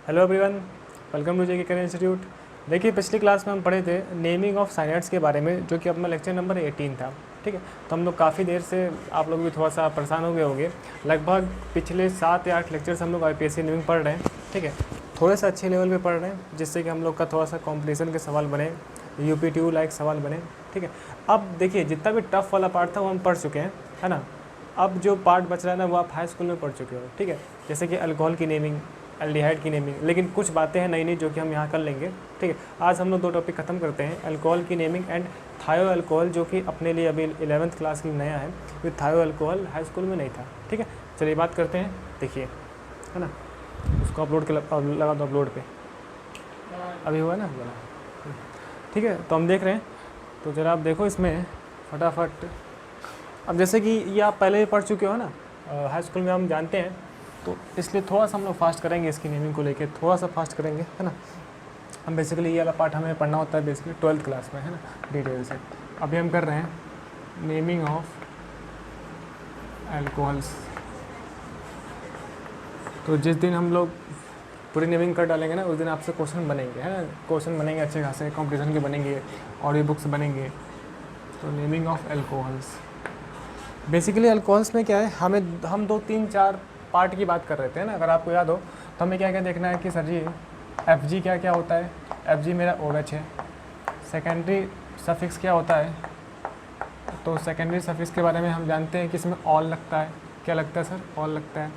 Hello everyone, welcome to JK career institute. देखिए, पिछली class में हम पढ़े थे नेमिंग ऑफ साइनेट्स के बारे में, जो कि अपना लेक्चर नंबर 18 था। ठीक है, तो हम लोग काफ़ी देर से, आप लोग भी थोड़ा सा परेशान हो गए होंगे। लगभग पिछले 7 या 8 लेक्चर्स हम लोग IPSC नेमिंग पढ़ रहे हैं। ठीक है, थोड़े से अच्छे लेवल पे पढ़ रहे हैं, जिससे कि हम लोग का थोड़ा सा कॉम्पिटिशन के सवाल बने, UPTU लाइक सवाल बने। ठीक है, अब देखिए, जितना भी टफ वाला पार्ट था वो हम पढ़ चुके हैं, है ना। अब जो पार्ट बच रहा है ना, वो आप हाई स्कूल में पढ़ चुके हो। ठीक है, जैसे कि अल्कोहल की नेमिंग, एल्डिहाइड की नेमिंग, लेकिन कुछ बातें हैं नई नई जो कि हम यहाँ कर लेंगे। ठीक है, आज हम लोग 2 टॉपिक खत्म करते हैं, अल्कोहल की नेमिंग एंड थायो अल्कोहल, जो कि अपने लिए अभी 11th क्लास के लिए नया है। ये थायो अल्कोहल हाई स्कूल में नहीं था। ठीक है, चलिए बात करते हैं। देखिए, है ना, उसको अपलोड के लगा दो अपलोड पे, अभी हुआ ना, बना। ठीक है, तो हम देख रहे हैं, तो ज़रा आप देखो इसमें फटाफट। अब जैसे कि ये आप पहले ही पढ़ चुके हो ना, हाई स्कूल में हम जानते हैं, तो इसलिए थोड़ा सा हम लोग फास्ट करेंगे, इसकी नेमिंग को लेके थोड़ा सा फास्ट करेंगे, है ना। हम बेसिकली ये वाला पार्ट हमें पढ़ना होता है बेसिकली 12th क्लास में, है ना, डिटेल से। अभी हम कर रहे हैं नेमिंग ऑफ अल्कोहल्स। तो जिस दिन हम लोग पूरी नेमिंग कर डालेंगे ना, उस दिन आपसे क्वेश्चन बनेंगे, है ना। क्वेश्चन बनेंगे अच्छे खासे, कॉम्पिटिशन के बनेंगे, ऑडियो बुक्स बनेंगे। तो naming of alcohols, basically alcohols में क्या है, हम 2 3 4 पार्ट की बात कर रहे थे ना। अगर आपको याद हो तो हमें क्या क्या देखना है कि सर जी FG क्या क्या होता है। FG मेरा OH है। सेकेंडरी सफिक्स क्या होता है, तो सेकेंडरी सफिक्स के बारे में हम जानते हैं कि इसमें ऑल लगता है। क्या लगता है सर? ऑल लगता है।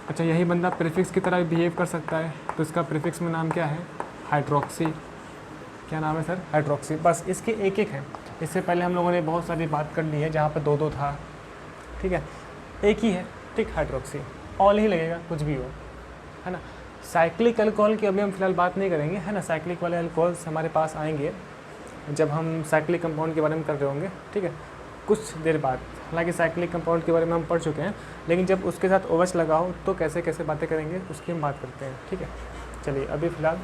अच्छा, यही बंदा प्रीफिक्स की तरह बिहेव कर सकता है, तो इसका प्रीफिक्स में नाम क्या है? हाइड्रोक्सी। क्या नाम है सर? हाइड्रोक्सी। बस इसके एक एक है। इससे पहले हम लोगों ने बहुत सारी बात कर ली है, जहाँ पे 2 था। ठीक है, एक ही है, ठीक, हाइड्रोक्सी। ऑल ही लगेगा कुछ भी हो, है ना। साइक्लिक अल्कोहल की अभी हम फिलहाल बात नहीं करेंगे, है ना। साइक्लिक वाले अल्कोहल्स हमारे पास आएंगे जब हम साइक्लिक कंपाउंड के बारे में कर रहे होंगे। ठीक है, कुछ देर बाद। हालांकि साइक्लिक कंपाउंड के बारे में हम पढ़ चुके हैं, लेकिन जब उसके साथ OH लगा हो तो कैसे कैसे बातें करेंगे उसकी हम बात करते हैं। ठीक है, चलिए अभी फ़िलहाल,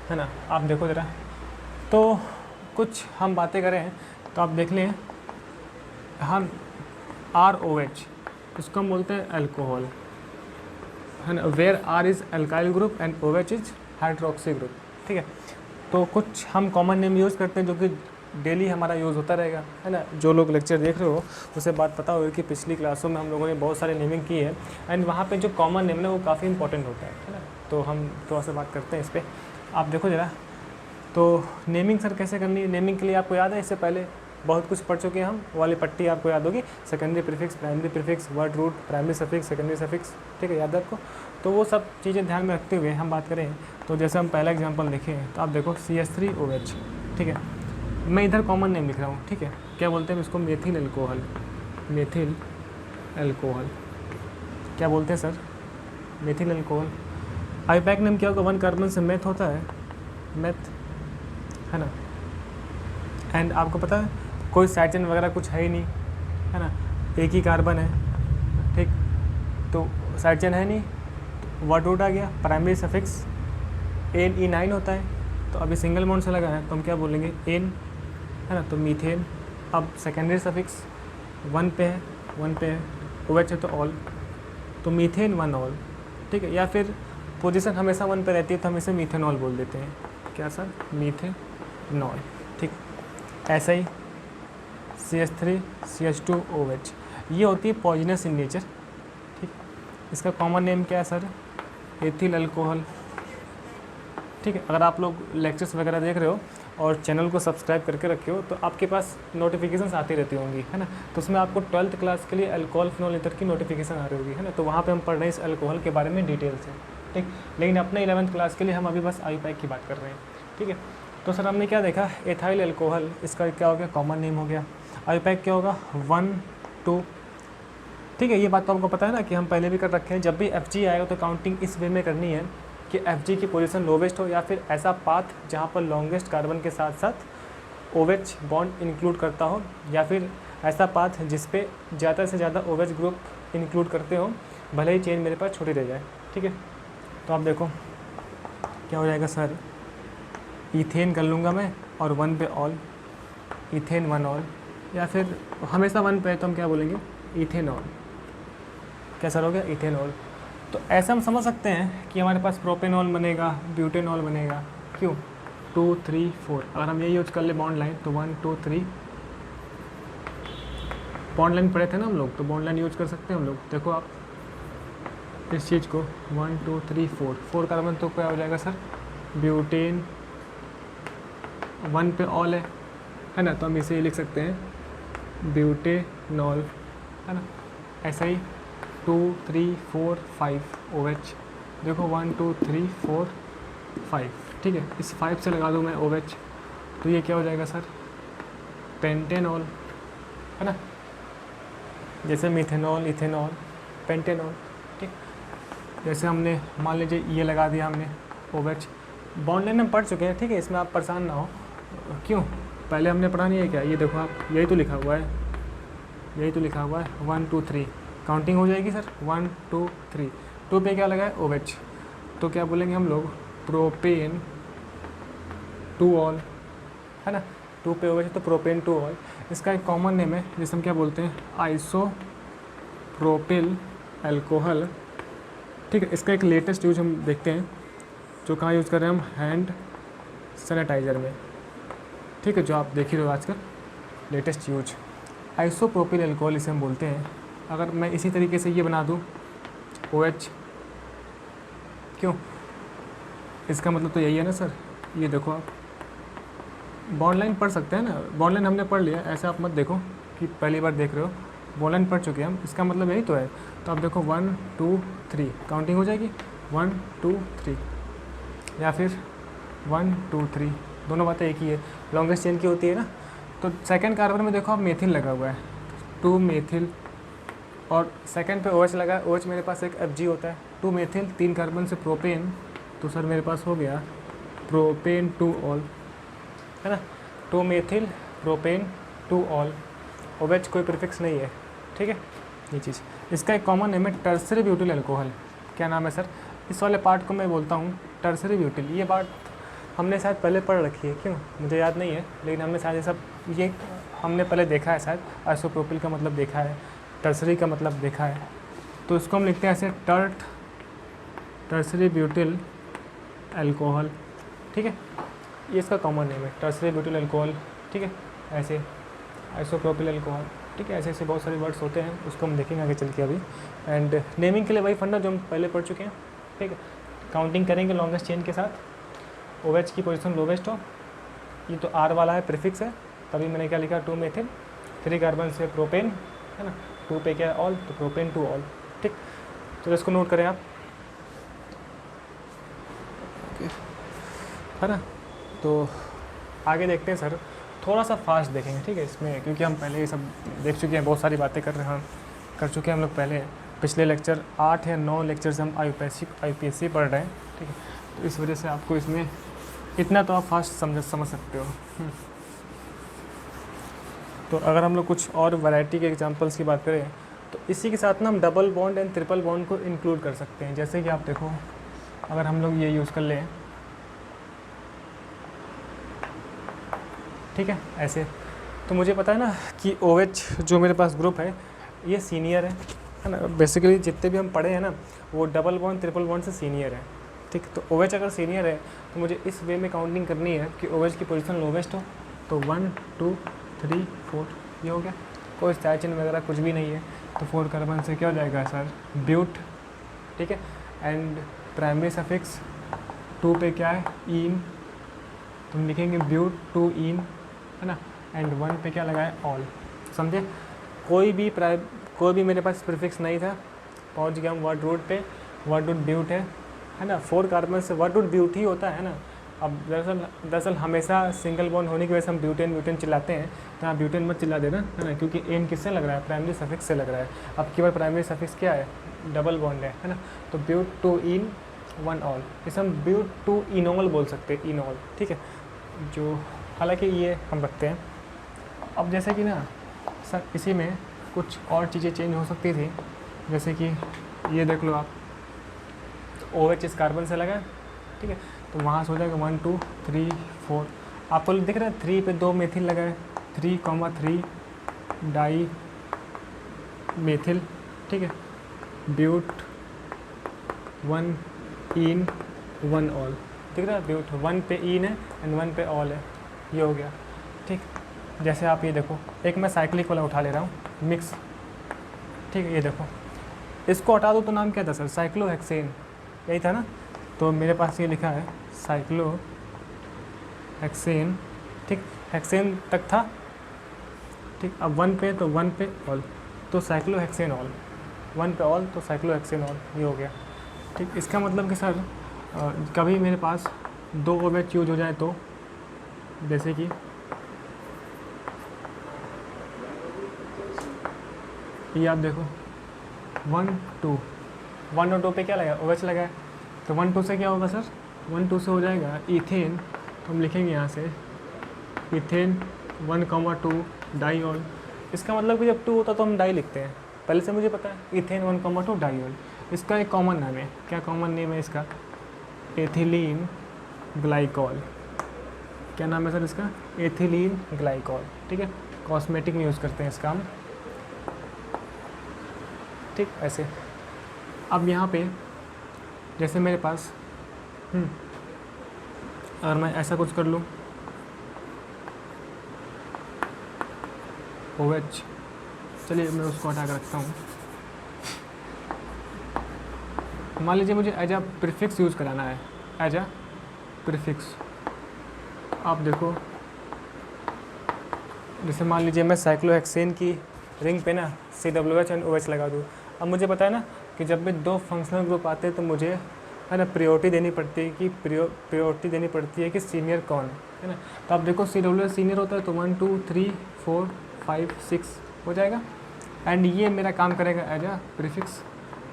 है ना, आप देखो ज़रा। तो कुछ हम बातें करें तो आप देख लें, हम ROH, इसको हम बोलते हैं अल्कोहल, है ना। Where R is alkyl group and OH is hydroxy group. ठीक है, तो कुछ हम कॉमन नेम यूज़ करते हैं जो कि डेली हमारा यूज़ होता रहेगा, है ना। जो लोग लेक्चर देख रहे हो उसे बात पता होगी कि पिछली क्लासों में हम लोगों ने बहुत सारी नेमिंग की है, एंड वहाँ पे जो कॉमन नेम है वो काफ़ी इंपॉर्टेंट होता है ना। तो हम थोड़ा सा बात करते हैं इस पर। आप देखो ज़रा, तो नेमिंग सर कैसे करनी है। नेमिंग के लिए आपको याद है, इससे पहले बहुत कुछ पढ़ चुके हैं हम। वो वाली पट्टी आपको याद होगी, secondary prefix, primary prefix, word root, primary suffix, secondary suffix. ठीक है, याद है आपको। तो वो सब चीज़ें ध्यान में रखते हुए हम बात करें, तो जैसे हम पहला एग्जांपल देखें, तो आप देखो CH3OH। ठीक है, मैं इधर कॉमन नेम लिख रहा हूँ। ठीक है, क्या बोलते हैं इसको? Methyl alcohol. मेथिल अल्कोहल क्या बोलते हैं sir? Methyl alcohol. IUPAC name क्या होगा? 1 कार्बन से मेथ होता है, मेथ, है ना। एंड आपको पता है कोई साइड चेन वगैरह कुछ है ही नहीं, है ना, एक ही कार्बन है। ठीक, तो साइड चेन है नहीं, तो वर्ड रूट आ गया। प्राइमरी सफिक्स NE9 होता है, तो अभी सिंगल बॉन्ड से लगा है तो हम क्या बोलेंगे? एन, है ना, तो मीथेन। अब सेकेंडरी सफिक्स 1 पे है, 1 पे है, OH है तो ऑल, तो मीथेन 1 ऑल। ठीक है, या फिर पोजीशन हमेशा 1 पे रहती है तो हम इसे मीथेनॉल बोल देते हैं। क्या सर? मीथेनॉल। ठीक, ऐसा ही CH3CH2OH, ये होती है पॉइजनस इन नेचर। ठीक, इसका कॉमन नेम क्या है सर? Ethyl alcohol. ठीक है, अगर आप लोग लेक्चर्स वगैरह देख रहे हो और चैनल को सब्सक्राइब करके रखे हो तो आपके पास नोटिफिकेशंस आती रहती होंगी, है ना। तो उसमें आपको 12th क्लास के लिए अल्कोहल फिनोल ईथर की नोटिफिकेशन आ रही होगी, है ना। तो वहाँ पे हम पढ़ रहे हैं इस अल्कोहल के बारे में डिटेल से। ठीक, लेकिन अपने 11th क्लास के लिए हम अभी बस आईपैक की बात कर रहे हैं। ठीक है, तो सर हमने क्या देखा? एथाइल अल्कोहल, इसका क्या हो गया? कॉमन नेम हो गया। आईपैक क्या होगा? 1 2। ठीक है, ये बात तो हमको पता है ना कि हम पहले भी कर रखे हैं। जब भी FG आएगा तो काउंटिंग इस वे में करनी है कि FG की पोजीशन लोवेस्ट हो, या फिर ऐसा पाथ जहाँ पर लॉन्गेस्ट कार्बन के साथ साथ OH बॉन्ड इंक्लूड करता हो, या फिर ऐसा पाथ जिस पे ज़्यादा से ज़्यादा OH ग्रुप इंक्लूड करते हो, भले ही चेन मेरे पास छोटी रह जाए। ठीक है, तो आप देखो क्या हो जाएगा सर? ईथेन कर लूँगा मैं, और 1 पे ऑल, ईथेन 1 ऑल, या फिर हमेशा 1 पे है तो हम क्या बोलेंगे? इथेनॉल। क्या सर हो गया? इथेनॉल। तो ऐसा हम समझ सकते हैं कि हमारे पास प्रोपेनॉल बनेगा, ब्यूटेनॉल बनेगा। क्यों? 2 3 4। अगर हम ये यूज कर ले बॉन्ड लाइन तो 1 2 3 बॉन्ड लाइन पढ़े थे ना हम लोग, तो बॉन्ड लाइन यूज कर सकते हैं हम लोग। देखो आप इस चीज़ को 1 2 3 4 कार्बन तो क्या हो जाएगा सर? ब्यूटेन 1 पे ऑल है ना, तो हम इसे लिख सकते हैं ब्यूटेनॉल, है ना। ऐसा ही 2 3 4 5 OH। देखो 1 2 3 4 5, ठीक है। इस 5 से लगा दूँ मैं OH, तो ये क्या हो जाएगा सर? पेंटेनॉल, है ना। जैसे मिथेनॉल, इथेनॉल, पेंटेनॉल, ठीक। जैसे हमने मान लीजिए ये लगा दिया हमने OH। बॉन्ड लाइन हम पढ़ चुके हैं, ठीक है, इसमें आप परेशान ना हो। क्यों? पहले हमने पढ़ा नहीं है क्या? ये देखो आप, यही तो लिखा हुआ है, यही तो लिखा हुआ है 1 2 3। काउंटिंग हो जाएगी सर 1 2 3। 2 पे क्या लगा है? OH। तो क्या बोलेंगे हम लोग? प्रोपेन 2 ऑल, है ना। 2 पे OH तो प्रोपेन 2 ऑल। इसका एक कॉमन नेम है जिसे हम क्या बोलते हैं? आइसोप्रोपिल अल्कोहल, ठीक है। इसका एक लेटेस्ट यूज हम देखते हैं, जो कहाँ यूज़ कर रहे हैं हम? हैंड सैनिटाइज़र में, ठीक है, जो आप देख ही रहे हो आजकल लेटेस्ट यूज। आइसोप्रोपिल अल्कोहल इसे हम बोलते हैं। अगर मैं इसी तरीके से ये बना दूँ OH, क्यों? इसका मतलब तो यही है ना सर। ये देखो आप बॉन्ड लाइन पढ़ सकते हैं ना, बॉन्ड लाइन हमने पढ़ लिया, ऐसे आप मत देखो कि पहली बार देख रहे हो। बॉन्ड लाइन पढ़ चुके हैं हम, इसका मतलब यही तो है। तो आप देखो 1 2 3 काउंटिंग हो जाएगी 1 2 3, या फिर 1 2 3, दोनों बातें एक ही है, लॉन्गेस्ट चेन की होती है ना। तो सेकंड कार्बन में देखो आप मेथिल लगा हुआ है, 2 मेथिल, और सेकंड पे OH लगा है। OH मेरे पास एक FG होता है, 2 मेथिल, 3 कार्बन से प्रोपेन, तो सर मेरे पास हो गया प्रोपेन 2 ऑल, है ना। 2 मेथिल प्रोपेन 2 ऑल। OH कोई प्रीफिक्स नहीं है, ठीक है, ये चीज़। इसका एक कॉमन नेम है टर्सरी ब्यूटिल अल्कोहल। क्या नाम है सर? इस वाले पार्ट को मैं बोलता हूँ टर्सरी ब्यूटिल। ये बात हमने शायद पहले पढ़ रखी है, क्यों मुझे याद नहीं है, लेकिन हमने शायद ये सब ये हमने पहले देखा है शायद। आइसोप्रोपिल का मतलब देखा है, टर्सरी का मतलब देखा है, तो इसको हम लिखते हैं ऐसे टर्सरी ब्यूटिल अल्कोहल, ठीक है। ये इसका कॉमन नेम है टर्सरी ब्यूटिल अल्कोहल, ठीक है। ऐसे आइसोप्रोपिल अल्कोहल, ठीक है। ऐसे ऐसे बहुत सारे वर्ड्स होते हैं, उसको हम देखेंगे आगे चल के अभी। एंड नेमिंग के लिए वही फंडा जो हम पहले पढ़ चुके हैं, ठीक है। काउंटिंग करेंगे लॉन्गेस्ट चेन के साथ, OH की पोजीशन लोवेस्ट हो। ये तो R वाला है, प्रीफिक्स है, तभी मैंने क्या लिखा 2 मेथिल, 3 कार्बन से प्रोपेन, है ना। 2 पे क्या है? ऑल, तो प्रोपेन 2 ऑल, ठीक। तो इसको नोट करें आप, है ना। तो आगे देखते हैं सर, थोड़ा सा फास्ट देखेंगे, ठीक है, इसमें, क्योंकि हम पहले ये सब देख चुके हैं, बहुत सारी बातें कर चुके हैं हम लोग पहले। पिछले लेक्चर 8 या 9 लेक्चर से हम IPSC पढ़ रहे हैं, ठीक है। तो इस वजह से आपको इसमें इतना तो आप फास्ट समझ सकते हो। तो अगर हम लोग कुछ और वैरायटी के एग्जांपल्स की बात करें, तो इसी के साथ ना हम double bond and triple bond को इंक्लूड कर सकते हैं। जैसे कि आप देखो, अगर हम लोग ये यूज़ कर लें, ठीक है, ऐसे, तो मुझे पता है ना कि OH जो मेरे पास ग्रुप है ये सीनियर है ना। बेसिकली जितने भी हम पढ़े हैं ना, वो डबल बॉन्ड ट्रिपल बॉन्ड से सीनियर है, ठीक। तो OH अगर सीनियर है तो मुझे इस वे में काउंटिंग करनी है कि OH की पोजीशन लोवेस्ट हो, तो 1 2 3 4 ये हो गया, कोई स्टार चिन्ह वगैरह कुछ भी नहीं है। तो 4 कार्बन से क्या हो जाएगा सर? ब्यूट, ठीक है। एंड प्राइमरी सफिक्स 2 पे क्या है? इन, तो हम लिखेंगे ब्यूट 2 इन, है ना। एंड 1 पे क्या लगा है? ऑल, समझे। कोई भी मेरे पास प्रीफिक्स नहीं था, पहुंच गया हम वर्ड रूट पे, वर्ड रूट ब्यूट है ना। 4 कार्बन से वर्ड रूट ब्यूट ही होता है ना। अब दरअसल हमेशा सिंगल बॉन्ड होने की वजह से हम ब्यूटेन चिल्लाते हैं, तो आप ब्यूटेन मत चिल्ला देना, है ना, क्योंकि एन किससे लग रहा है? प्राइमरी सफिक्स से लग रहा है। अब केवल प्राइमरी सफिक्स क्या है? डबल बॉन्ड है ना। तो ब्यूट 2 इन 1 ऑल, इसे हम ब्यूट 2 इनॉल बोल सकते हैं, इनॉल, ठीक है, जो हालांकि ये हम रखते हैं। अब जैसे कि ना सर इसी में कुछ और चीज़ें चेंज हो सकती थी, जैसे कि ये देख लो आप, तो OH इस कार्बन से लगा है, ठीक है, तो वहाँ से हो जाएगा 1 2 3 4। आपको दिख रहा है 3 पे 2 मेथिल लगा है, 3,3 डाई मेथिल, ठीक है, ब्यूट 1 इन 1 ऑल, ठीक है ना, ब्यूट 1 पे इन है एंड 1 पे ऑल है, ये हो गया। ठीक, जैसे आप ये देखो, एक मैं साइक्लिक वाला उठा ले रहा हूँ मिक्स, ठीक है, ये देखो, इसको हटा दो तो नाम क्या था सर, साइक्लोहेक्सेन, यही था ना। तो मेरे पास ये लिखा है साइक्लोहेक्सेन, ठीक, हेक्सेन तक था, ठीक। अब 1 पे तो 1 पे ऑल, तो साइक्लोहेक्सेन ऑल, 1 पे ऑल तो साइक्लोहेक्सेन ऑल, ये हो गया। ठीक, इसका मतलब कि सर कभी मेरे पास 2 OH यूज हो जाए तो, जैसे कि ये आप देखो 1 2 1 और 2 पे क्या लगा, OH लगा है, तो 1 2 से क्या होगा सर, 1 2 से हो जाएगा इथेन, तो हम लिखेंगे यहाँ से इथेन 1,2 डाईऑल। इसका मतलब कि जब 2 होता तो हम डाई लिखते हैं, पहले से मुझे पता है, इथेन 1,2 डाईऑल। इसका एक कॉमन नाम है, क्या कॉमन नेम है इसका, एथिलीन ग्लाइकॉल। क्या नाम है सर इसका, एथिलीन ग्लाइकॉल, ठीक है, कॉस्मेटिक में यूज़ करते हैं इसका हम, ठीक, ऐसे। अब यहाँ पे जैसे मेरे पास अगर मैं ऐसा कुछ कर लूँ, OH, चलिए मैं उसको हटा कर रखता हूँ। मान लीजिए मुझे एज अ प्रीफिक्स यूज़ कराना है, एज अ प्रीफिक्स, आप देखो, जैसे मान लीजिए मैं साइक्लोहेक्सेन की रिंग पे ना CWH एंड OH लगा दूँ। अब मुझे पता है ना कि जब भी 2 फंक्शनल ग्रुप आते हैं तो मुझे है ना प्रायोरिटी देनी पड़ती है कि प्रायोरिटी देनी पड़ती है कि सीनियर कौन है ना। तो आप देखो CWH सीनियर होता है तो 1 2 3 4 5 6 हो जाएगा, एंड ये मेरा काम करेगा एज अ प्रीफिक्स।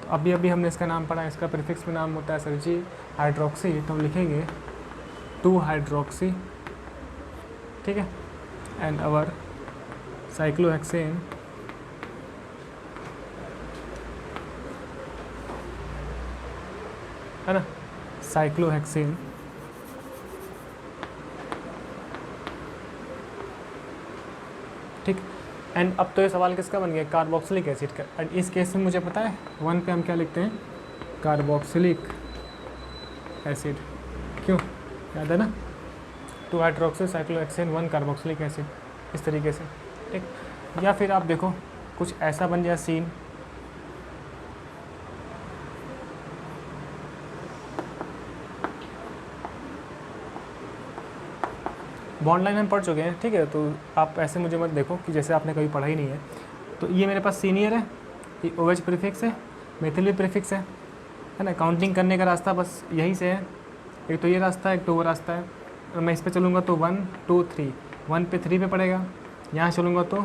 तो अभी हमने इसका नाम पढ़ा, इसका प्रीफिक्स में नाम होता है सर जी हाइड्रोक्सी, तो हम लिखेंगे 2 हाइड्रोक्सी, ठीक है, एंड आवर साइक्लोहेक्सेन है ना, साइक्लोहेक्सेन, ठीक। एंड अब तो ये सवाल किसका बन गया, कार्बोक्सिलिक एसिड का। एंड इस केस में मुझे पता है 1 पे हम क्या लिखते हैं, कार्बोक्सिलिक एसिड, क्यों, याद है ना, 2 हाइड्रोक्सी साइक्लोहेक्सेन 1 कार्बोक्सिलिक एसिड, इस तरीके से, ठीक। या फिर आप देखो कुछ ऐसा बन जाए सीन, बॉन्ड लाइन हम पढ़ चुके हैं, ठीक है, तो आप ऐसे मुझे मत देखो कि जैसे आपने कभी पढ़ा ही नहीं है। तो ये मेरे पास सीनियर है, ये OH प्रीफिक्स है, मेथिल भी प्रीफिक्स है ना। काउंटिंग करने का रास्ता बस यहीं से है, एक तो ये रास्ता है, एक तो वो रास्ता है। और मैं इस पे चलूँगा तो 1 2 3, 1 पे 3 पे पड़ेगा, यहाँ चलूँगा तो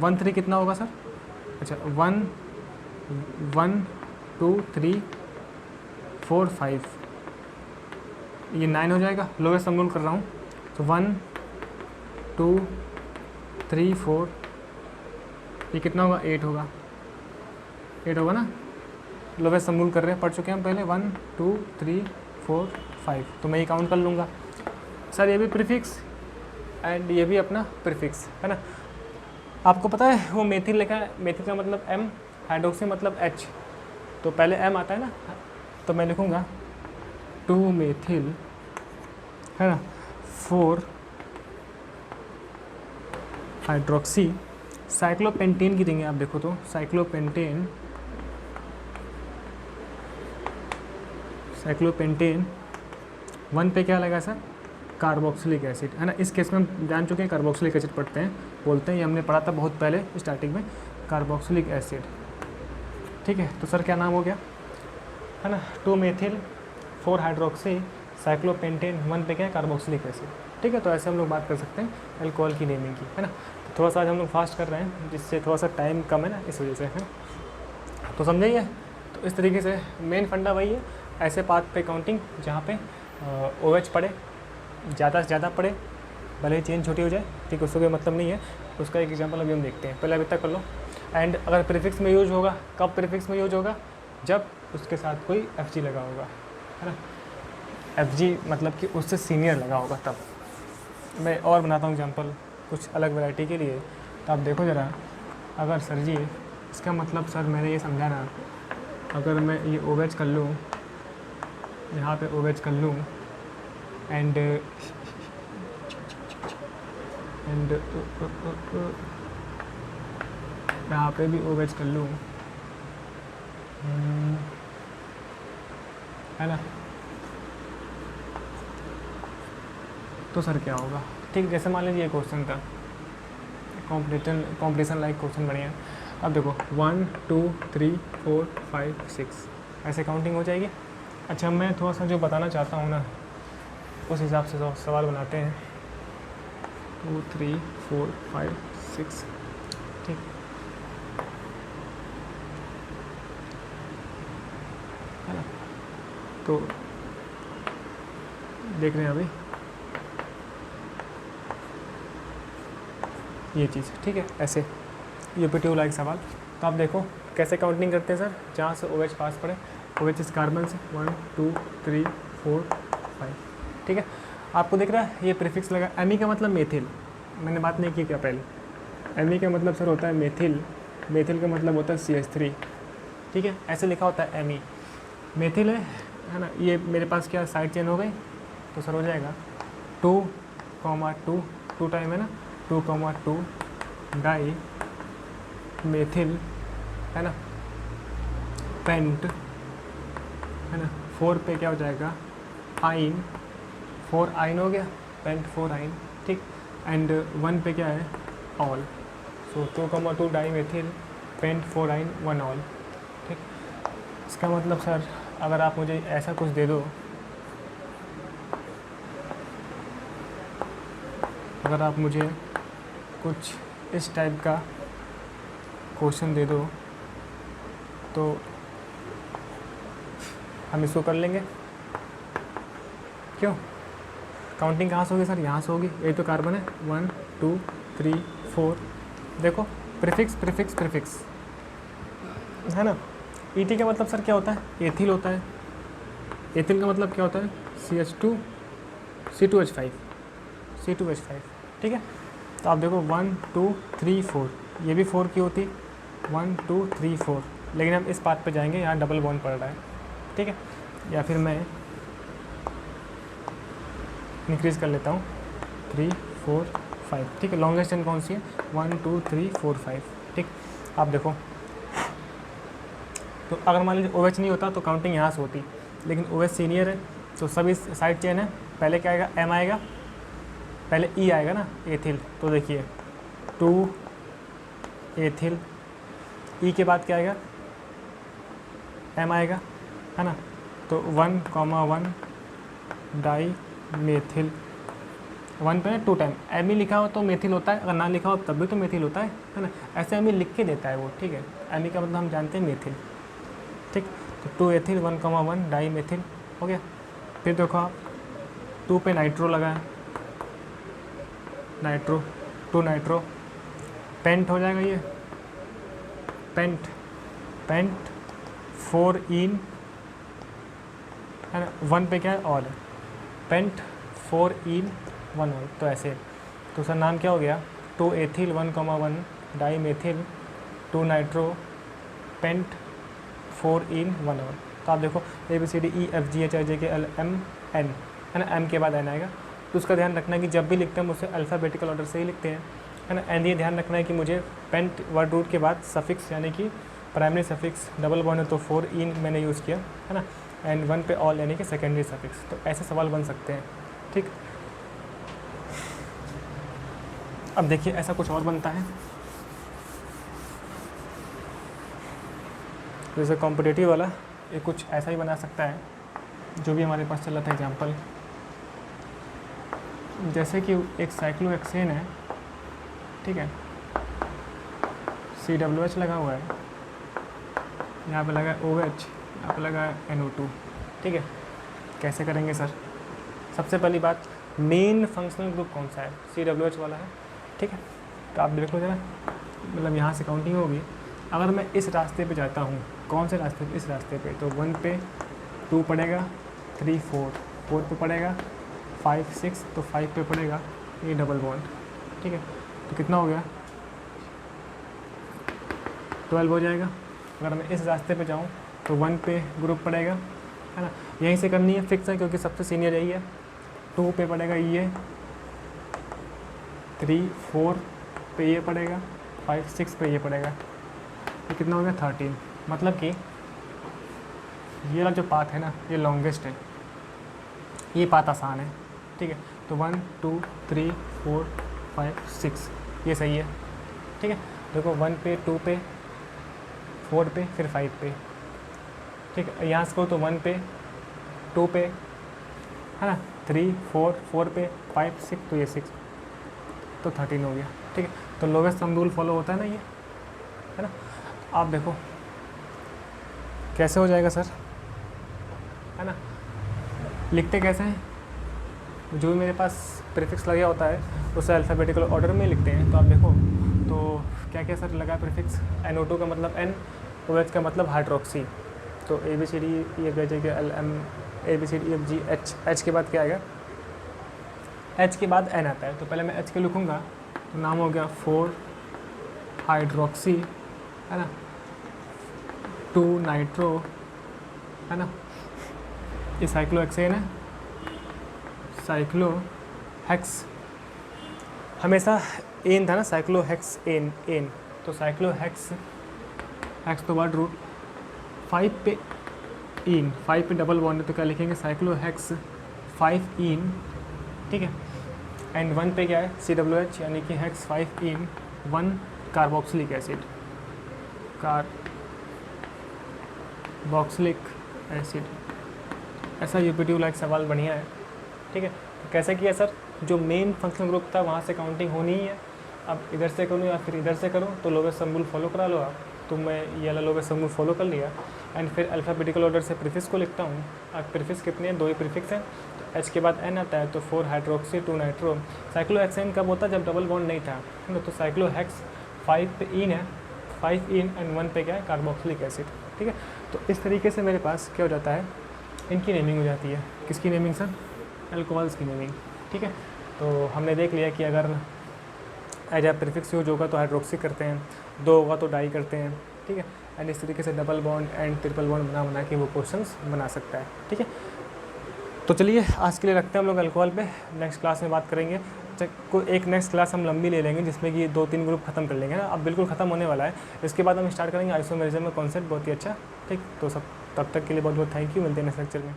1 3 कितना होगा सर, अच्छा 1 1 2 3 4 5, ये 9 हो जाएगा, लोएस्ट सम कर रहा हूँ, तो 1 2 3 4, ये कितना होगा, 8 होगा, 8 होगा ना, लोवेस्ट सम कर रहे हैं, पढ़ चुके हैं हम पहले, 1 2 3 4 5, तो मैं ये काउंट कर लूँगा सर, ये भी प्रीफिक्स एंड ये भी अपना प्रीफिक्स है ना। आपको पता है वो मेथिल लिखा है, मेथिल का मतलब M, हाइड्रोक्सी मतलब H, तो पहले M आता है ना, तो मैं लिखूँगा 2 मेथिल है ना 4 हाइड्रोक्सी, साइक्लोपेंटेन की देंगे आप देखो तो, साइक्लोपेंटेन 1 पे क्या लगा सर, कार्बोक्सिलिक एसिड है ना। इस केस में हम जान चुके हैं कार्बोक्सिलिक एसिड पढ़ते हैं, बोलते हैं, ये हमने पढ़ा था बहुत पहले स्टार्टिंग में, कार्बोक्सिलिक एसिड, ठीक है। तो सर क्या नाम हो गया है ना, 2 मेथिल 4 हाइड्रोक्सी साइक्लोपेंटेन, 1 पे क्या है, कार्बोक्सिलिक एसिड, ठीक है। तो ऐसे हम लोग बात कर सकते हैं अल्कोहल की नेमिंग की, है ना। तो थोड़ा सा आज हम लोग फास्ट कर रहे हैं, जिससे थोड़ा सा टाइम कम है ना, इस वजह से है, तो समझिए। तो इस तरीके से मेन फंडा वही है, ऐसे पाथ पे काउंटिंग जहाँ पे OH पड़े, ज़्यादा से ज़्यादा पड़े, भले ही चेन छोटी हो जाए, ठीक है, उसका कोई मतलब नहीं है। उसका एक एग्जांपल अभी हम देखते हैं, पहले अभी तक कर लो। एंड अगर प्रीफिक्स में यूज होगा, कब प्रीफिक्स में यूज होगा, जब उसके साथ कोई FG लगा होगा, है ना। FG मतलब कि उससे सीनियर लगा होगा तब। मैं और बनाता हूँ एग्जांपल कुछ अलग वैरायटी के लिए, तो आप देखो ज़रा, अगर सर जी इसका मतलब सर मैंने ये समझा ना, अगर मैं ये OH कर लूँ यहाँ पे OH कर लूँ एंड यहाँ पे भी OH कर लूँ, है ना। तो सर क्या होगा, ठीक, जैसे मान लीजिए ये क्वेश्चन था, कॉम्पिटिशन लाइक क्वेश्चन बढ़िया। अब देखो 1 2 3 4 5 6 ऐसे काउंटिंग हो जाएगी। अच्छा, मैं थोड़ा सा जो बताना चाहता हूँ ना उस हिसाब से सवाल बनाते हैं। 2 3 4 5 6, ठीक, है ना। तो देख रहे हैं अभी ये चीज़, ठीक है, ऐसे यूपीटीयू लाइक सवाल। तो आप देखो कैसे काउंटिंग करते हैं सर, जहाँ से OH पास पड़े, OH इस कार्बन से 1 2 3 4 5, ठीक है। आपको दिख रहा है ये प्रीफिक्स लगा, एमी का मतलब मेथिल, मैंने बात नहीं की क्या पहले। एमी का मतलब सर होता है मेथिल, मेथिल का मतलब होता है CH3, ठीक है, ऐसे लिखा होता है एमी, मेथिल है ना। ये मेरे पास क्या साइड चेन हो गई, तो सर हो जाएगा 2, 2 टाइम है ना, 2, 2 डाई मेथिल, है ना, पेंट, है ना, 4 पे क्या हो जाएगा आइन, 4 आइन हो गया, पेंट 4 आइन, ठीक, एंड 1 पे क्या है ऑल, सो 2, 2 डाई मेथिल पेंट 4 आइन 1 ऑल, ठीक। इसका मतलब सर अगर आप मुझे ऐसा कुछ दे दो, अगर आप मुझे कुछ इस टाइप का क्वेश्चन दे दो तो हम इसको कर लेंगे, क्यों। काउंटिंग कहाँ से होगी सर, यहाँ से होगी, यही तो कार्बन है, 1 2 3 4, देखो प्रीफिक्स प्रीफिक्स प्रीफिक्स, है ना। ET का मतलब सर क्या होता है, एथिल होता है। एथिल का मतलब क्या होता है CH2 C2H5, ठीक है। तो आप देखो 1 2 3 4, ये भी 4 की होती, 1 2 3 4, लेकिन हम इस बात पे जाएंगे, यहाँ डबल बॉन्ड पड़ रहा है, ठीक है। या फिर मैं इंक्रीज़ कर लेता हूँ 3 4 5, ठीक है। लॉन्गेस्ट चेन कौन सी है, 1 2 3 4 5, ठीक। आप देखो, तो अगर मान लीजिए OH नहीं होता तो काउंटिंग यहाँ से होती, लेकिन OH सीनियर है तो सभी साइड चेन है, पहले क्या आएगा M आएगा, पहले E आएगा ना एथिल, तो देखिए 2 एथिल, E के बाद क्या आएगा M आएगा, है ना। तो 1, 1 डाई मेथिल, 1 पे 2 टाइम एम ई लिखा हो तो मेथिल होता है, अगर ना लिखा हो तब भी तो मेथिल होता है ना। ऐसे एम ई लिख के देता है वो, ठीक है। एम ई का मतलब हम जानते हैं मेथिल, ठीक। तो 2 एथिल 1, 1 डाई मेथिल हो गया। फिर देखो आप 2 पे नाइट्रो लगा है, नाइट्रो 2 नाइट्रो, पेंट हो जाएगा ये, पेंट 4 इन, है ना। 1 पे क्या है ऑल, पेंट 4 इन 1 ऑल, तो ऐसे। तो सर नाम क्या हो गया, 2 ethyl 1, 1 dimethyl 2 nitro pent 4 en 1 ol. तो आप देखो ABCDEFGHIJKL MN, है ना, M के बाद N आएगा। तो उसका ध्यान रखना है कि जब भी लिखते हैं उसे अल्फ़ाबेटिकल ऑर्डर से ही लिखते हैं, है ना। एंड ये ध्यान रखना है कि मुझे पेंट वर्ड रूट के बाद सफिक्स यानी कि प्राइमरी सफिक्स डबल बॉन्ड है तो 4 इन मैंने यूज़ किया, है ना। एंड 1 पे ऑल यानी कि सेकेंडरी सफिक्स। तो ऐसे सवाल बन सकते हैं, ठीक। अब देखिए ऐसा कुछ और बनता है, जैसे कॉम्पिटिटिव वाला ये कुछ ऐसा ही बना सकता है, जो भी हमारे पास चला था एग्जाम्पल। जैसे कि एक साइक्लोहेक्सेन है, ठीक है, CWH लगा हुआ है, यहाँ पे लगा है OH, यहाँ पे लगा है NO2, ठीक है। कैसे करेंगे सर, सबसे पहली बात मेन फंक्शनल ग्रुप कौन सा है, CWH वाला है, ठीक है। तो आप देख लो जरा, मतलब यहाँ से काउंटिंग होगी। अगर मैं इस रास्ते पे जाता हूँ, कौन से रास्ते पे, इस रास्ते पे, तो 1 पे 2 पड़ेगा, 3 4 पे पड़ेगा, 5 6, तो 5 पे पड़ेगा ये डबल बॉन्ड, ठीक है। तो कितना हो गया 12 हो जाएगा। अगर मैं इस रास्ते पे जाऊँ तो 1 पे ग्रुप पड़ेगा, है ना। यहीं से करनी है, फिक्स है क्योंकि सबसे सीनियर यही है। 2 पे पड़ेगा ये, 3 4 पे ये पड़ेगा, 5 6 पे ये पड़ेगा। ये कितना हो गया 13। मतलब कि ये वाला जो पाथ है ना ये लॉन्गेस्ट है, ये पाथ आसान है, ठीक है। तो 1 2 3 4 5 6 ये सही है, ठीक है। देखो 1 पे 2 पे 4 पे फिर 5 पे, ठीक है। यहाँ से करो तो 1 पे 2 पे, है ना, 3 4 4 पे 5 6, तो ये 6, तो 13 हो गया, ठीक है। तो लोवेस्ट सम रूल फॉलो होता है ना ये, है ना। आप देखो कैसे हो जाएगा सर, है ना। लिखते कैसे हैं, जो भी मेरे पास प्रीफिक्स लगा होता है उसे अल्फ़ाबेटिकल ऑर्डर में लिखते हैं। तो आप देखो तो क्या क्या सर लगा प्रीफिक्स, NO2 का मतलब N, OH का मतलब हाइड्रोक्सी। तो ABCD ये जगह LM ABCD EFG H के बाद क्या आएगा, H के बाद N आता है। तो पहले मैं H के लिखूँगा तो नाम हो गया 4 हाइड्रोक्सी, है ना, 2 नाइट्रो, है ना। ये साइक्लोहेक्सेन है, साइक्लोहेक्स, हमेशा एन था ना, साइक्लोहेक्स एन एन, तो साइक्लोहेक्स हेक्स तो वर्ड रूट, 5 पे इन, 5 पे डबल बॉन्ड है तो क्या लिखेंगे साइक्लोहेक्स 5 इन, ठीक है। एंड 1 पे क्या है COH यानी कि हेक्स 5 इन 1 कार्बोक्सिलिक एसिड, कार्बोक्सिलिक एसिड। ऐसा यूपीट्यू लाइक सवाल बढ़िया है, ठीक है। तो कैसे किया सर, जो मेन फंक्शनल ग्रुप था वहाँ से काउंटिंग होनी ही है। अब इधर से करूँ या फिर इधर से करूँ, तो लोवेस्ट सम रूल फॉलो करा लो आप। तो मैं ये वाला लोवेस्ट सम रूल फॉलो कर लिया एंड फिर अल्फ़ाबेटिकल ऑर्डर से प्रीफिक्स को लिखता हूँ। अब प्रीफिक्स कितने हैं, 2 ही प्रीफिक्स हैं। तो H के बाद N आता है, तो 4 हाइड्रोक्सी 2 नाइट्रो। साइक्लोहेक्सेन कब होता है, जब डबल बॉन्ड नहीं था, है ना। तो साइक्लोहेक्स 5 पे इन है, 5 इन एंड 1 पे क्या है कार्बोक्सिलिक एसिड, ठीक है। तो इस तरीके से मेरे पास क्या हो जाता है, इनकी नेमिंग हो जाती है। किसकी नेमिंग सर, अल्कोहल्स की नेमिंग, ठीक है। तो हमने देख लिया कि अगर एज प्रीफिक्स यूज होगा तो हाइड्रोक्सी करते हैं, 2 होगा तो डाई करते हैं, ठीक है। एंड इस तरीके से double bond and triple bond बना के वो क्वेश्चंस बना सकता है, ठीक है। तो चलिए आज के लिए रखते हैं हम लोग अल्कोहल पे, नेक्स्ट क्लास में बात करेंगे। कोई एक नेक्स्ट क्लास हम लंबी ले लेंगे जिसमें कि 2-3 ग्रुप खत्म कर लेंगे ना, अब बिल्कुल खत्म होने वाला है। इसके बाद हम स्टार्ट करेंगे आइसोमेरिज्म में कॉन्सेप्ट, बहुत ही अच्छा, ठीक। तो सब तब तक के लिए बहुत बहुत थैंक यू, मिलते हैं नेक्स्ट लेक्चर में।